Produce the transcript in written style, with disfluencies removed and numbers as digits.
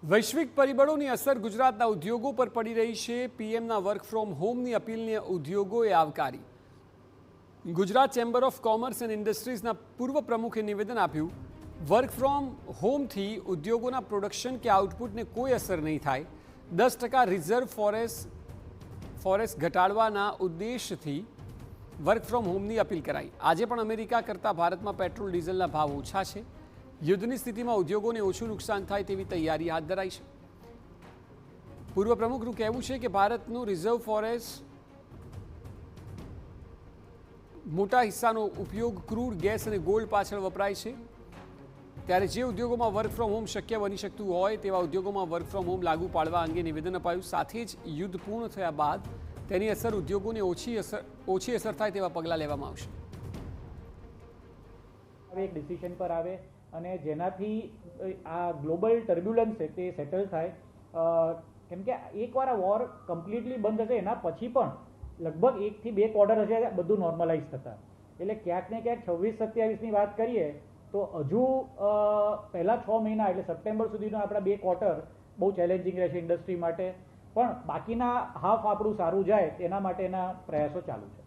વૈશ્વિક પરિબળોની અસર ગુજરાતના ઉદ્યોગો પર પડી રહી છે. પીએમના વર્ક ફ્રોમ હોમની અપીલને ઉદ્યોગોએ આવકારી. Gujarat chamber of commerce and ઇન્ડસ્ટ્રીઝના પૂર્વ પ્રમુખે નિવેદન આપ્યું, વર્ક ફ્રોમ હોમથી ઉદ્યોગોના પ્રોડક્શન કે આઉટપુટને કોઈ અસર નહીં થાય. 10% રિઝર્વ ફોરેસ્ટ ઘટાડવાના ઉદ્દેશથી વર્ક ફ્રોમ હોમની અપીલ કરાઈ. આજે પણ અમેરિકા કરતાં ભારતમાં પેટ્રોલ ડીઝલના ભાવ ઓછા છે. યુદ્ધની સ્થિતિમાં ઉદ્યોગોને ઓછું નુકસાન થાય તેવી તૈયારી હાથ ધરાઈ છે. પૂર્વ પ્રમુખનું કહેવું છે કે ભારતનું રિઝર્વ ફોરેસ્ટ મોટા હિસ્સાનો ઉપયોગ ક્રૂડ, ગેસ અને ગોલ્ડ પાછળ વપરાય છે. ત્યારે જે ઉદ્યોગોમાં વર્ક ફ્રોમ હોમ શક્ય બની શકતું હોય તેવા ઉદ્યોગોમાં વર્ક ફ્રોમ હોમ લાગુ પાડવા અંગે નિવેદન અપાયું. સાથે જ યુદ્ધ પૂર્ણ થયા બાદ તેની અસર ઉદ્યોગોને ઓછી અસર થાય તેવા પગલાં લેવામાં આવશે. એક ડિસિઝન પર આવે અને જેનાથી આ ગ્લોબલ ટર્બ્યુલન્સ છે તે સેટલ થાય. કેમ કે એકવાર આ વોર કમ્પ્લીટલી બંધ થશે એના પછી પણ લગભગ 1 થી 2 ક્વાર્ટર હશે બધું નોર્મલાઇઝ થતા. એટલે ક્યાંક ને ક્યાંક 26-27ની વાત કરીએ તો હજુ પહેલા 6 મહિના એટલે સપ્ટેમ્બર સુધીનો આપણા 2 ક્વાર્ટર બહુ ચેલેન્જિંગ રહેશે ઇન્ડસ્ટ્રી માટે. પણ બાકીના હાફ આપણું સારું જાય તેના માટેના પ્રયાસો ચાલુ છે.